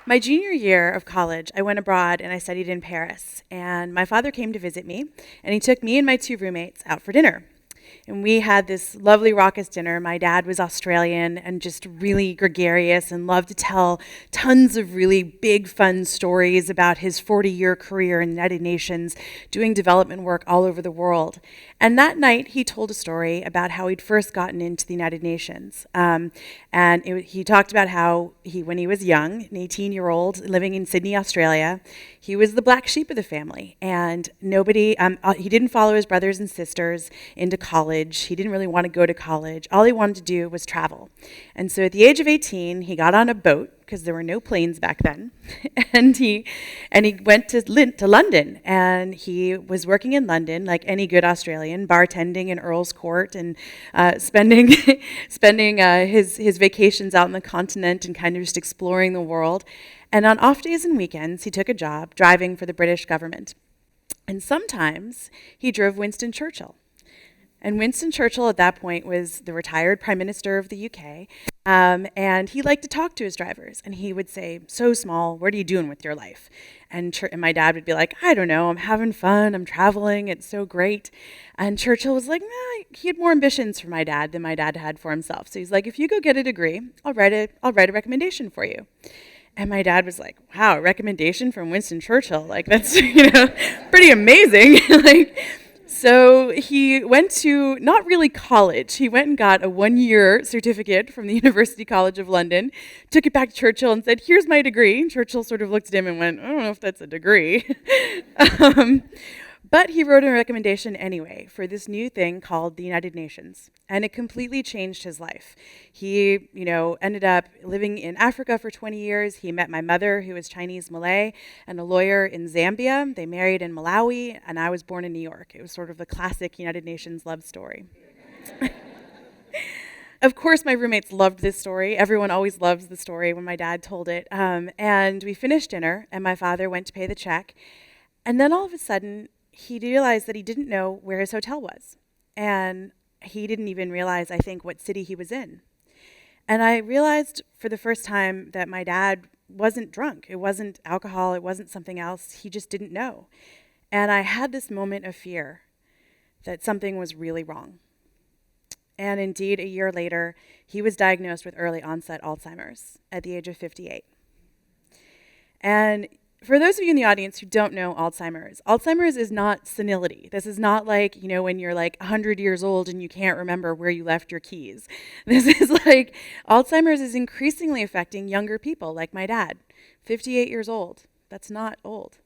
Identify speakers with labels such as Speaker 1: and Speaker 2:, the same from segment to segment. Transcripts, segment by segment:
Speaker 1: My junior year of college, I went abroad and I studied in Paris. And my father came to visit me, and he took me and my two roommates out for dinner. And we had this lovely raucous dinner. My dad was Australian and just really gregarious and loved to tell tons of really big, fun stories about his 40-year career in the United Nations, doing development work all over the world. And that night, he told a story about how he'd first gotten into the United Nations. He talked about how when he was young, an 18-year-old living in Sydney, Australia, he was the black sheep of the family. And he didn't follow his brothers and sisters into college. He didn't really want to go to college. All he wanted to do was travel. And so at the age of 18, he got on a boat, because there were no planes back then, and he went to London, and he was working in London like any good Australian, bartending in Earl's Court and spending his vacations out on the continent and kind of just exploring the world. And on off days and weekends, he took a job driving for the British government. And sometimes he drove Winston Churchill. And Winston Churchill at that point was the retired Prime Minister of the UK, and he liked to talk to his drivers. And he would say, "So small, what are you doing with your life?" And my dad would be like, "I don't know, I'm having fun, I'm traveling, it's so great." And Churchill was like, nah, he had more ambitions for my dad than my dad had for himself. So he's like, "If you go get a degree, I'll write a recommendation for you." And my dad was like, "Wow, a recommendation from Winston Churchill, like that's, pretty amazing." So he went to, not really college, he went and got a 1-year certificate from the University College of London, took it back to Churchill and said, "Here's my degree." And Churchill sort of looked at him and went, "I don't know if that's a degree." But he wrote a recommendation anyway for this new thing called the United Nations, and it completely changed his life. He, ended up living in Africa for 20 years. He met my mother, who was Chinese Malay, and a lawyer in Zambia. They married in Malawi, and I was born in New York. It was sort of the classic United Nations love story. Of course, my roommates loved this story. Everyone always loves the story when my dad told it. And we finished dinner, and my father went to pay the check. And then all of a sudden, he realized that he didn't know where his hotel was. And he didn't even realize, I think, what city he was in. And I realized for the first time that my dad wasn't drunk. It wasn't alcohol. It wasn't something else. He just didn't know. And I had this moment of fear that something was really wrong. And indeed, a year later, he was diagnosed with early onset Alzheimer's at the age of 58. And for those of you in the audience who don't know Alzheimer's is not senility. This is not like, when you're like 100 years old and you can't remember where you left your keys. This is like, Alzheimer's is increasingly affecting younger people like my dad, 58 years old. That's not old.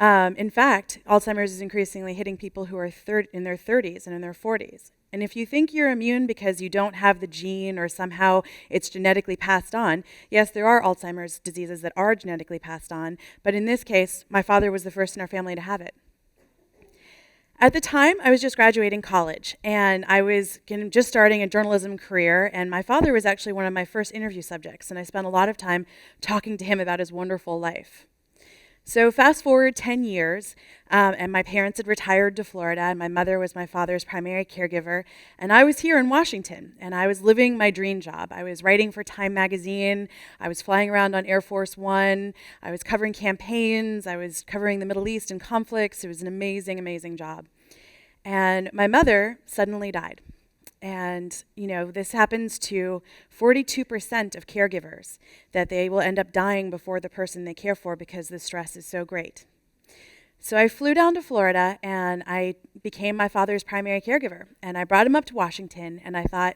Speaker 1: In fact, Alzheimer's is increasingly hitting people who are in their 30s and in their 40s. And if you think you're immune because you don't have the gene or somehow it's genetically passed on, yes, there are Alzheimer's diseases that are genetically passed on, but in this case, my father was the first in our family to have it. At the time, I was just graduating college, and I was just starting a journalism career, and my father was actually one of my first interview subjects, and I spent a lot of time talking to him about his wonderful life. So fast forward 10 years, and my parents had retired to Florida, and my mother was my father's primary caregiver, and I was here in Washington, and I was living my dream job. I was writing for Time magazine, I was flying around on Air Force One, I was covering campaigns, I was covering the Middle East and conflicts. It was an amazing, amazing job. And my mother suddenly died. And, this happens to 42% of caregivers, that they will end up dying before the person they care for because the stress is so great. So I flew down to Florida, and I became my father's primary caregiver. And I brought him up to Washington, and I thought,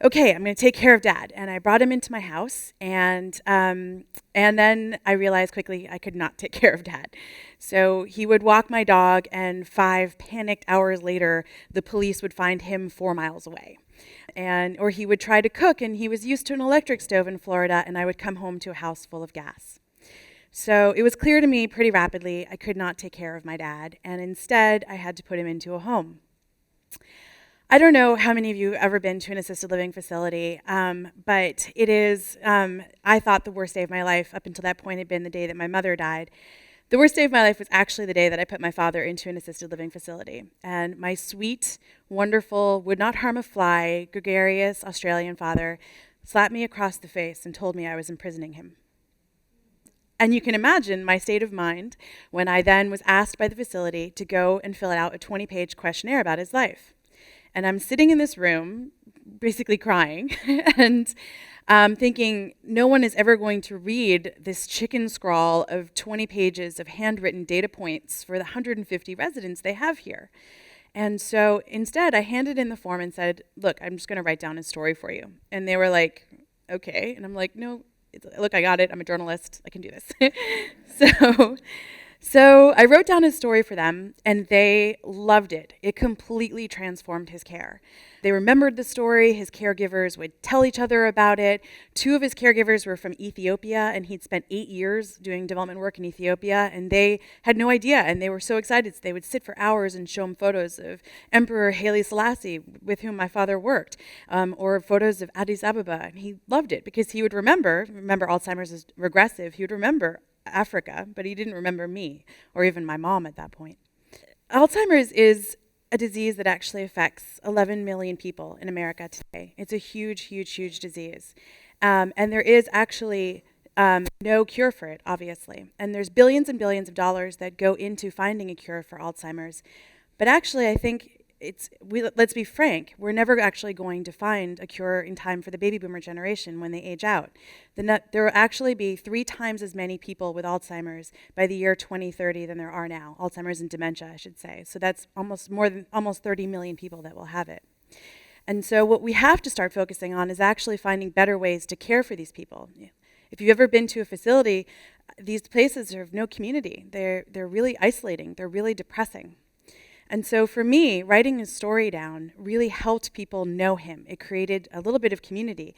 Speaker 1: okay, I'm going to take care of Dad. And I brought him into my house, and then I realized quickly I could not take care of Dad. So he would walk my dog, and 5 panicked hours later, the police would find him 4 miles away. Or he would try to cook, and he was used to an electric stove in Florida, and I would come home to a house full of gas. So it was clear to me pretty rapidly I could not take care of my dad, and instead I had to put him into a home. I don't know how many of you have ever been to an assisted living facility, but it is, I thought the worst day of my life up until that point had been the day that my mother died. The worst day of my life was actually the day that I put my father into an assisted living facility. And my sweet, wonderful, would not harm a fly, gregarious Australian father slapped me across the face and told me I was imprisoning him. And you can imagine my state of mind when I then was asked by the facility to go and fill out a 20-page questionnaire about his life. And I'm sitting in this room, basically crying, and thinking no one is ever going to read this chicken scrawl of 20 pages of handwritten data points for the 150 residents they have here. And so instead, I handed in the form and said, look, I'm just going to write down a story for you. And they were like, okay. And I'm like, no, look, I got it. I'm a journalist. I can do this. So I wrote down his story for them, and they loved it. It completely transformed his care. They remembered the story. His caregivers would tell each other about it. 2 of his caregivers were from Ethiopia, and he'd spent 8 years doing development work in Ethiopia, and they had no idea, and they were so excited. So they would sit for hours and show him photos of Emperor Haile Selassie, with whom my father worked, or photos of Addis Ababa, and he loved it because he would remember Alzheimer's is regressive, he would remember Africa, but he didn't remember me or even my mom at that point. Alzheimer's is a disease that actually affects 11 million people in America today. It's a huge, huge, huge disease. And there is actually no cure for it, obviously. And there's billions and billions of dollars that go into finding a cure for Alzheimer's. But actually, I think let's be frank, we're never actually going to find a cure in time for the baby boomer generation when they age out. There will actually be 3 times as many people with Alzheimer's by the year 2030 than there are now. Alzheimer's and dementia, I should say. So that's almost 30 million people that will have it. And so what we have to start focusing on is actually finding better ways to care for these people. If you've ever been to a facility, these places have no community. They're really isolating. They're really depressing. And so for me, writing his story down really helped people know him. It created a little bit of community.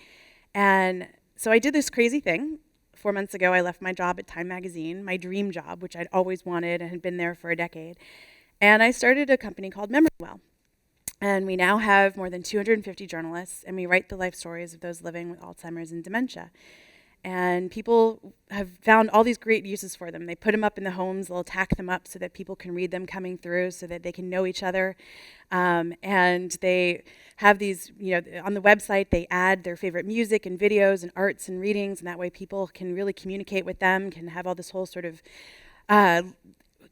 Speaker 1: And so I did this crazy thing. 4 months ago, I left my job at Time Magazine, my dream job, which I'd always wanted and had been there for a decade. And I started a company called MemoryWell. And we now have more than 250 journalists, and we write the life stories of those living with Alzheimer's and dementia. And people have found all these great uses for them. They put them up in the homes, they'll tack them up so that people can read them coming through, so that they can know each other. And they have these, on the website, they add their favorite music and videos and arts and readings, and that way people can really communicate with them, can have all this whole sort of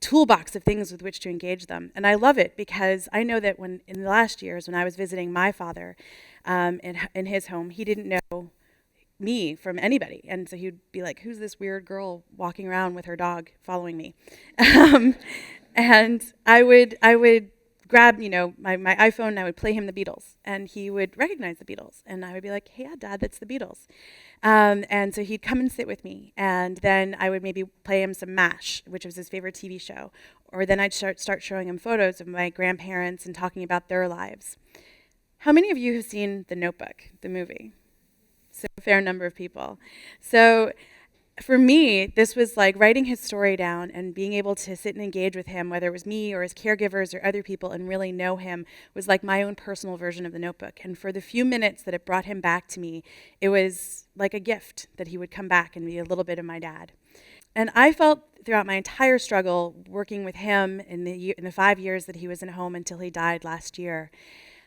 Speaker 1: toolbox of things with which to engage them. And I love it because I know that in the last years when I was visiting my father in his home, he didn't know me from anybody. And so he'd be like, who's this weird girl walking around with her dog following me? And I would grab, my iPhone and I would play him the Beatles, and he would recognize the Beatles. And I would be like, hey, yeah, Dad, that's the Beatles. And so he'd come and sit with me, and then I would maybe play him some MASH, which was his favorite TV show. Or then I'd start showing him photos of my grandparents and talking about their lives. How many of you have seen The Notebook, the movie? So a fair number of people. So for me, this was like writing his story down and being able to sit and engage with him, whether it was me or his caregivers or other people, and really know him, was like my own personal version of The Notebook. And for the few minutes that it brought him back to me, it was like a gift that he would come back and be a little bit of my dad. And I felt throughout my entire struggle working with him in the 5 years that he was in home until he died last year,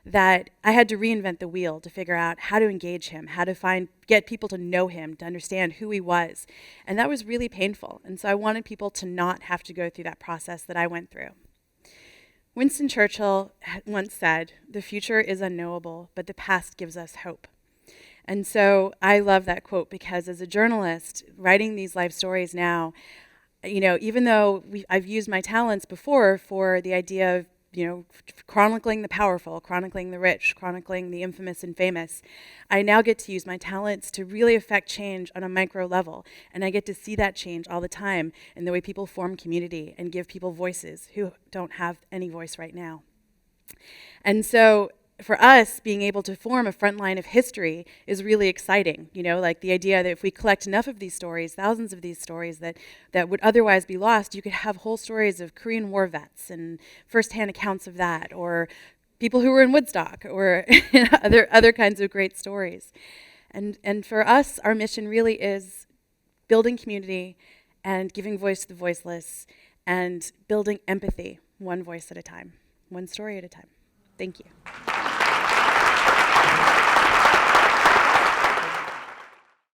Speaker 1: that I had to reinvent the wheel to figure out how to engage him, how to get people to know him, to understand who he was. And that was really painful. And so I wanted people to not have to go through that process that I went through. Winston Churchill once said, "The future is unknowable, but the past gives us hope." And so I love that quote because as a journalist, writing these life stories now, even though I've used my talents before for the idea of chronicling the powerful, chronicling the rich, chronicling the infamous and famous, I now get to use my talents to really affect change on a micro level. And I get to see that change all the time in the way people form community and give people voices who don't have any voice right now. And so for us, being able to form a front line of history is really exciting. Like the idea that if we collect enough of these stories, thousands of these stories that would otherwise be lost, you could have whole stories of Korean War vets and firsthand accounts of that, or people who were in Woodstock, or other kinds of great stories. And for us, our mission really is building community and giving voice to the voiceless and building empathy, one voice at a time, one story at a time. Thank you.